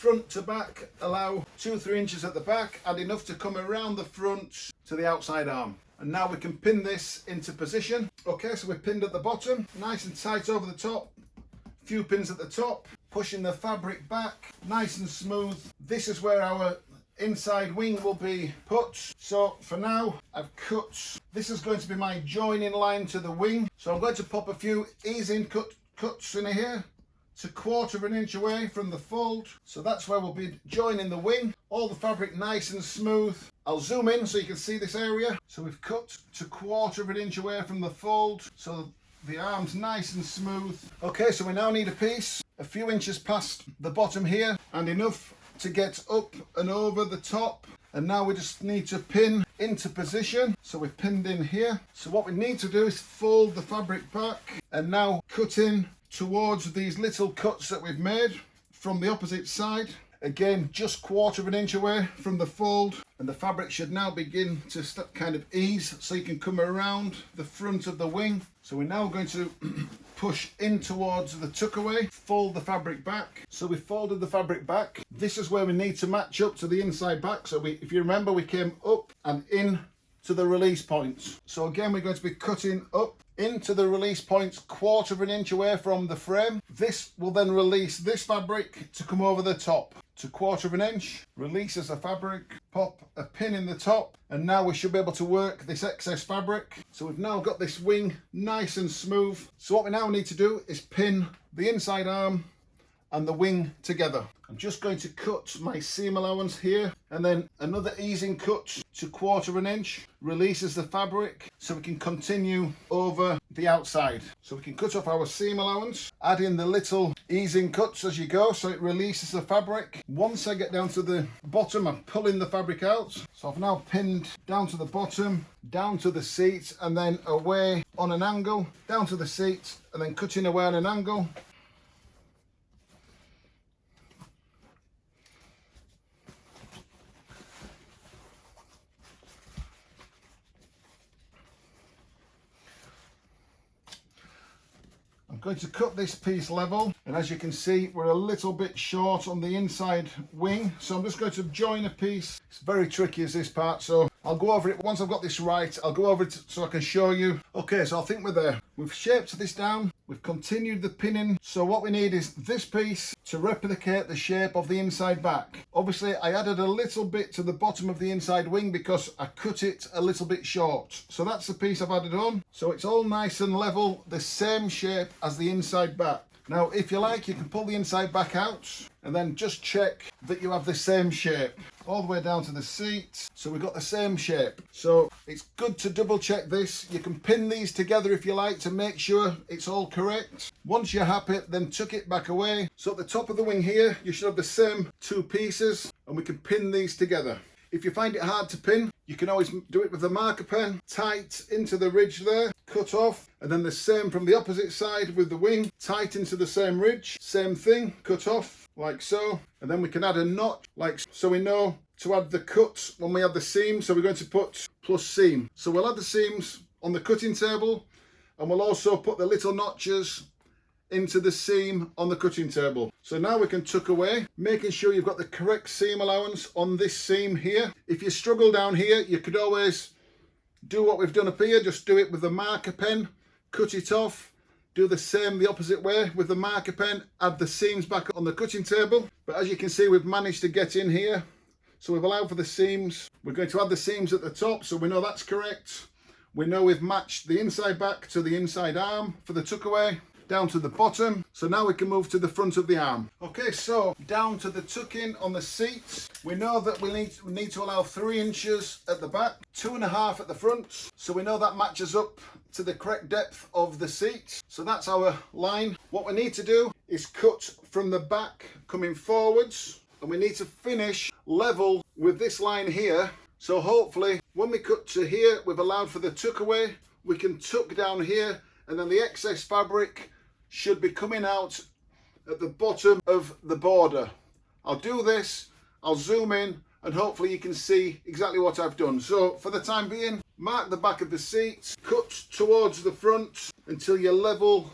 front to back, allow 2-3 inches at the back and enough to come around the front to the outside arm. And now we can pin this into position. Okay, so we're pinned at the bottom, nice and tight over the top, few pins at the top, pushing the fabric back, nice and smooth. This is where our inside wing will be put. So for now I've cut, this is going to be my joining line to the wing. So I'm going to pop a few easing cuts in here to 1/4 inch away from the fold. So that's where we'll be joining the wing. All the fabric nice and smooth. I'll zoom in so you can see this area. So we've cut to 1/4 inch away from the fold, so the arm's nice and smooth. Okay, so we now need a piece a few inches past the bottom here and enough to get up and over the top. And now we just need to pin into position. So we're pinned in here. So what we need to do is fold the fabric back and now cut in towards these little cuts that we've made from the opposite side. Again, just 1/4 inch away from the fold, and the fabric should now begin to kind of ease so you can come around the front of the wing. So we're now going to push in towards the tuck away, fold the fabric back. So we folded the fabric back. This is where we need to match up to the inside back. So if you remember, we came up and in to the release points. So again, we're going to be cutting up into the release points 1/4 inch away from the frame. This will then release this fabric to come over the top to 1/4 inch, releases the fabric, pop a pin in the top, and now we should be able to work this excess fabric. So we've now got this wing nice and smooth. So what we now need to do is pin the inside arm and the wing together. I'm just going to cut my seam allowance here and then another easing cut to 1/4 inch, releases the fabric so we can continue over the outside. So we can cut off our seam allowance, add in the little easing cuts as you go so it releases the fabric. Once I get down to the bottom, I'm pulling the fabric out. So I've now pinned down to the bottom, down to the seat, and then away on an angle, down to the seat, and then cutting away on an angle. I'm going to cut this piece level, and as you can see we're a little bit short on the inside wing, so I'm just going to join a piece. It's very tricky as this part, so I'll go over it once I've got this right. I'll go over it so I can show you. Okay, so I think we're there. We've shaped this down, we've continued the pinning, so what we need is this piece to replicate the shape of the inside back. Obviously I added a little bit to the bottom of the inside wing because I cut it a little bit short. So that's the piece I've added on. So it's all nice and level, the same shape as the inside back. Now if you like, you can pull the inside back out and then just check that you have the same shape all the way down to the seat. So we've got the same shape. So it's good to double check this. You can pin these together if you like to make sure it's all correct. Once you're happy, then tuck it back away. So at the top of the wing here, you should have the same two pieces and we can pin these together. If you find it hard to pin, you can always do it with a marker pen, tight into the ridge there, cut off, and then the same from the opposite side with the wing, tight into the same ridge, same thing, cut off like so, and then we can add a knot like so we know to add the cut when we add the seam. So we're going to put plus seam. So we'll add the seams on the cutting table and we'll also put the little notches into the seam on the cutting table. So now we can tuck away, making sure you've got the correct seam allowance on this seam here. If you struggle down here, you could always do what we've done up here, just do it with the marker pen, cut it off, do the same the opposite way with the marker pen, add the seams back on the cutting table. But as you can see, we've managed to get in here. So we've allowed for the seams. We're going to add the seams at the top, so we know that's correct. We know we've matched the inside back to the inside arm for the tuck away, down to the bottom. So now we can move to the front of the arm. Okay, so down to the tuck in on the seat. We know that we need to allow 3 inches at the back, 2.5 at the front. So we know that matches up to the correct depth of the seat. So that's our line. What we need to do is cut from the back coming forwards, and we need to finish level with this line here. So hopefully when we cut to here, we've allowed for the tuck away. We can tuck down here, and then the excess fabric should be coming out at the bottom of the border. I'll do this, I'll zoom in, and hopefully you can see exactly what I've done. So for the time being, mark the back of the seat, cut towards the front until you're level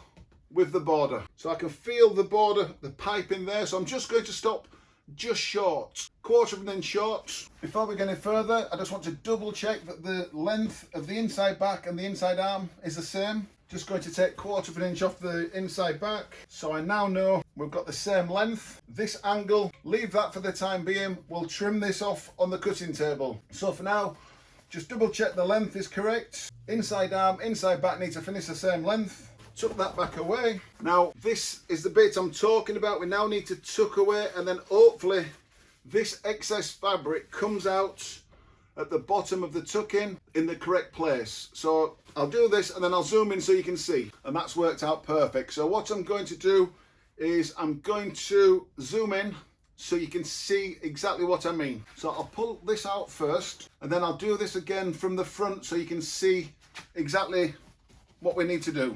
with the border. So I can feel the border, the pipe in there. So I'm just going to stop just short, 1/4 of an inch short. Before we get any further, I just want to double check that the length of the inside back and the inside arm is the same. Just going to take 1/4 of an inch off the inside back. So I now know we've got the same length. This angle, leave that for the time being. We'll trim this off on the cutting table. So for now, just double check the length is correct. Inside arm, inside back need to finish the same length. Tuck that back away. Now this is the bit I'm talking about. We now need to tuck away, and then hopefully this excess fabric comes out at the bottom of the tuck-in in the correct place. So I'll do this and then I'll zoom in so you can see, and that's worked out perfect. So what I'm going to do is I'm going to zoom in so you can see exactly what I mean. So I'll pull this out first, and then I'll do this again from the front so you can see exactly what we need to do.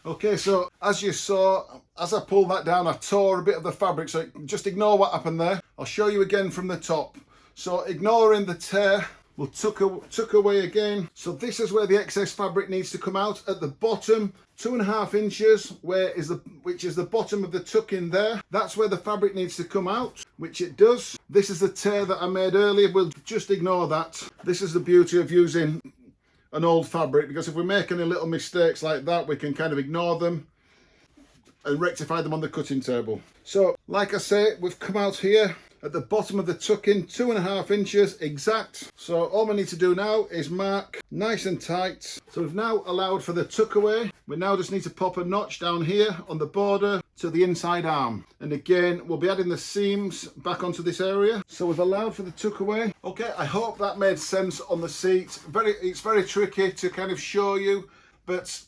Okay, so as you saw, as I pulled that down, I tore a bit of the fabric, so just ignore what happened there. I'll show you again from the top. So ignoring the tear, we'll tuck away again. So this is where the excess fabric needs to come out at the bottom, 2.5 inches, which is the bottom of the tuck-in there. That's where the fabric needs to come out, which it does. This is the tear that I made earlier. We'll just ignore that. This is the beauty of using an old fabric, because if we make any little mistakes like that, we can kind of ignore them and rectify them on the cutting table. So like I say, we've come out here at the bottom of the tuck-in, 2.5 inches exact. So all we need to do now is mark nice and tight. So we've now allowed for the tuck away. We now just need to pop a notch down here on the border to the inside arm. And again, we'll be adding the seams back onto this area. So we've allowed for the tuck away. Okay, I hope that made sense on the seat. It's very tricky to kind of show you, but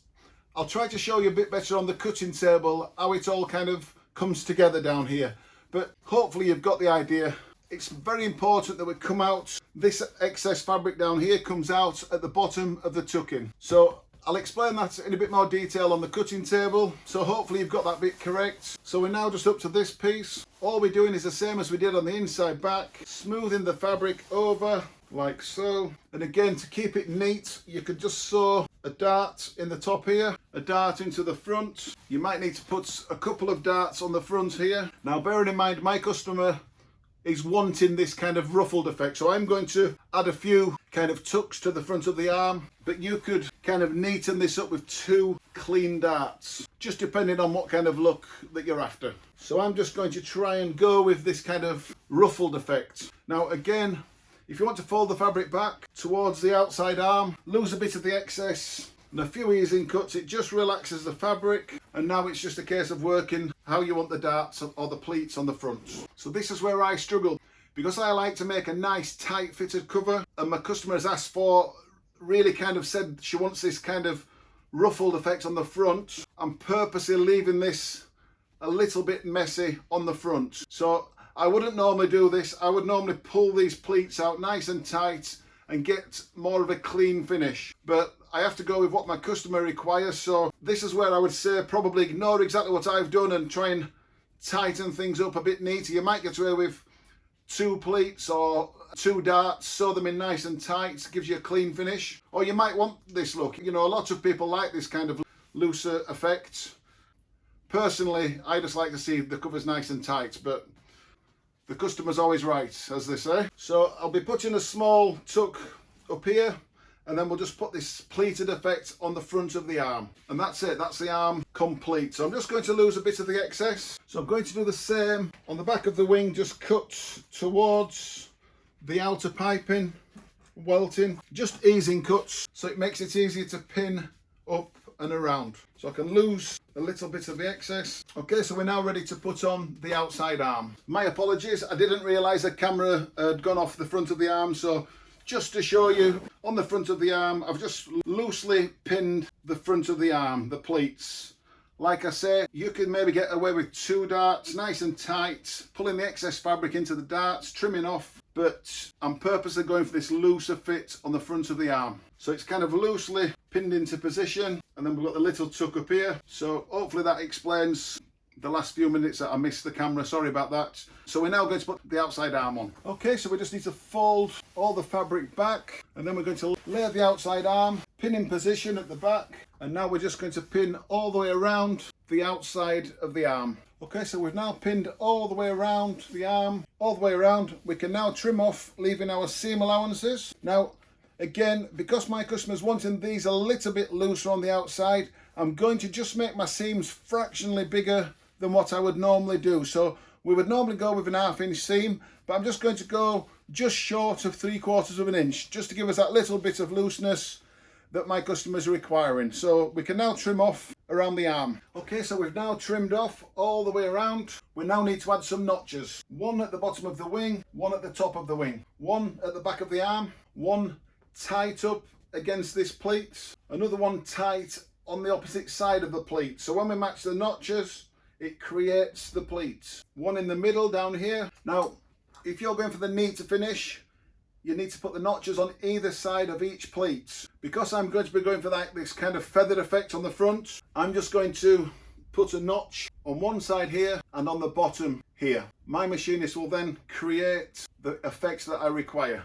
I'll try to show you a bit better on the cutting table how it all kind of comes together down here. But hopefully you've got the idea. It's very important that we come out, this excess fabric down here comes out at the bottom of the tuck-in. So I'll explain that in a bit more detail on the cutting table. So hopefully you've got that bit correct. So we're now just up to this piece. All we're doing is the same as we did on the inside back, smoothing the fabric over like so. And again, to keep it neat, you could just sew a dart in the top here, a dart into the front. You might need to put a couple of darts on the front here. Now bearing in mind my customer is wanting this kind of ruffled effect, so I'm going to add a few kind of tucks to the front of the arm, but you could kind of neaten this up with 2 clean darts, just depending on what kind of look that you're after. So I'm just going to try and go with this kind of ruffled effect. Now again, if you want to fold the fabric back towards the outside arm, lose a bit of the excess, and a few easing cuts, it just relaxes the fabric, and now it's just a case of working how you want the darts or the pleats on the front. So this is where I struggle, because I like to make a nice tight fitted cover, and my customer has asked for, really kind of said she wants this kind of ruffled effect on the front. I'm purposely leaving this a little bit messy on the front. So I wouldn't normally do this. I would normally pull these pleats out nice and tight and get more of a clean finish, but I have to go with what my customer requires. So this is where I would say probably ignore exactly what I've done and try and tighten things up a bit neater. You might get away with 2 pleats or 2 darts, sew them in nice and tight, gives you a clean finish. Or you might want this look. You know, a lot of people like this kind of looser effect. Personally, I just like to see the covers nice and tight, but the customer's always right, as they say. So I'll be putting a small tuck up here, and then we'll just put this pleated effect on the front of the arm. And that's it, that's the arm complete. So I'm just going to lose a bit of the excess. So I'm going to do the same on the back of the wing, just cut towards the outer piping, welting, just easing cuts, so it makes it easier to pin up and around. So I can lose a little bit of the excess. Okay, so we're now ready to put on the outside arm. My apologies, I didn't realise the camera had gone off the front of the arm, so just to show you, on the front of the arm, I've just loosely pinned the front of the arm, the pleats. Like I say, you could maybe get away with 2 darts, nice and tight, pulling the excess fabric into the darts, trimming off, but I'm purposely going for this looser fit on the front of the arm. So it's kind of loosely pinned into position, and then we've got the little tuck up here. So hopefully that explains the last few minutes that I missed the camera, sorry about that. So we're now going to put the outside arm on. Okay, so we just need to fold all the fabric back, and then we're going to lay the outside arm, pin in position at the back, and now we're just going to pin all the way around the outside of the arm. Okay, so we've now pinned all the way around the arm, all the way around. We can now trim off, leaving our seam allowances. Now, again, because my customer's wanting these a little bit looser on the outside, I'm going to just make my seams fractionally bigger than what I would normally do. So we would normally go with an 1/2 inch seam, but I'm just going to go just short of 3/4 of an inch, just to give us that little bit of looseness that my customers are requiring. So we can now trim off around the arm. Okay, so we've now trimmed off all the way around. We now need to add some notches. One at the bottom of the wing, one at the top of the wing, one at the back of the arm, one tight up against this pleat, another one tight on the opposite side of the pleat. So when we match the notches, it creates the pleat. One in the middle down here. Now, if you're going for the knee to finish, you need to put the notches on either side of each pleat. Because I'm going to be going for this kind of feathered effect on the front, I'm just going to put a notch on one side here and on the bottom here. My machinist will then create the effects that I require.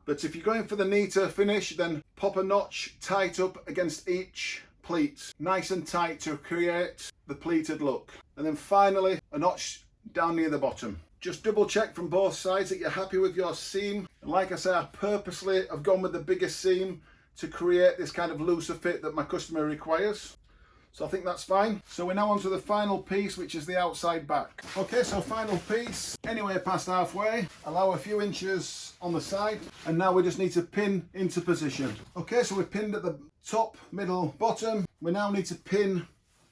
But if you're going for the knee to finish, then pop a notch tight up against each pleat, nice and tight, to create the pleated look. And then finally a notch down near the bottom. Just double check from both sides that you're happy with your seam. And like I say, I purposely have gone with the biggest seam to create this kind of looser fit that my customer requires. So I think that's fine. So we're now on to the final piece, which is the outside back. Okay, so final piece, anywhere past halfway, allow a few inches on the side, and now we just need to pin into position. Okay, so we're pinned at the top, middle, bottom. We now need to pin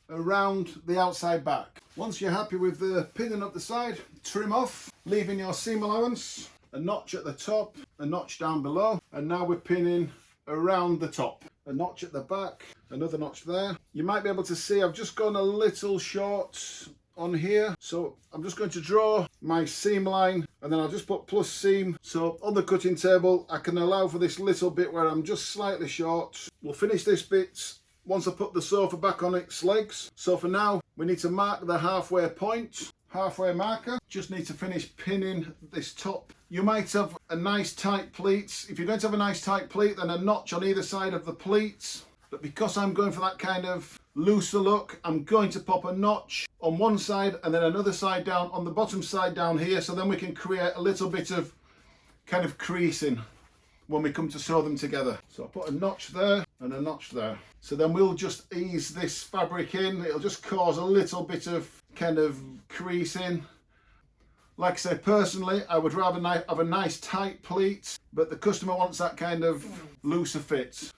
around the outside back. Once you're happy with the pinning up the side, trim off, leaving your seam allowance, a notch at the top, a notch down below, and now we're pinning around the top. A notch at the back, another notch there. You might be able to see I've just gone a little short on here, so I'm just going to draw my seam line, and then I'll just put plus seam. So on the cutting table I can allow for this little bit where I'm just slightly short. We'll finish this bit once I put the sofa back on its legs. So for now we need to mark the halfway point, halfway marker. Just need to finish pinning this top. You might have a nice tight pleat. If you're going to have a nice tight pleat, then a notch on either side of the pleat. But because I'm going for that kind of looser look, I'm going to pop a notch on one side and then another side down on the bottom side down here, so then we can create a little bit of kind of creasing when we come to sew them together. So I'll put a notch there and a notch there. So then we'll just ease this fabric in. It'll just cause a little bit of kind of creasing. Like I say, personally, I would rather have a nice tight pleat, but the customer wants that kind of looser fit.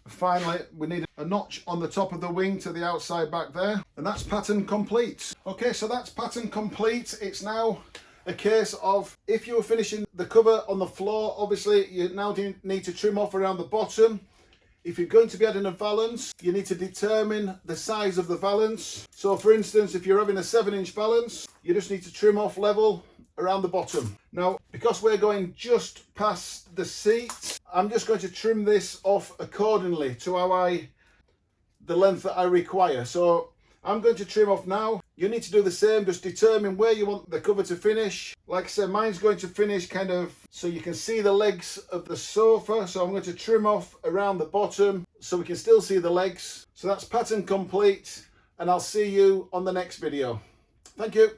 Finally, we need a notch on the top of the wing to the outside back there, and that's pattern complete. Okay, so that's pattern complete. It's now a case of, if you're finishing the cover on the floor, obviously you now need to trim off around the bottom. If you're going to be adding a valance, you need to determine the size of the valance. So for instance, if you're having a 7-inch valance, you just need to trim off level around the bottom. Now, because we're going just past the seat, I'm just going to trim this off accordingly to the length that I require. So I'm going to trim off now. You need to do the same, just determine where you want the cover to finish. Like I said, mine's going to finish kind of so you can see the legs of the sofa. So I'm going to trim off around the bottom so we can still see the legs. So that's pattern complete, and I'll see you on the next video. Thank you.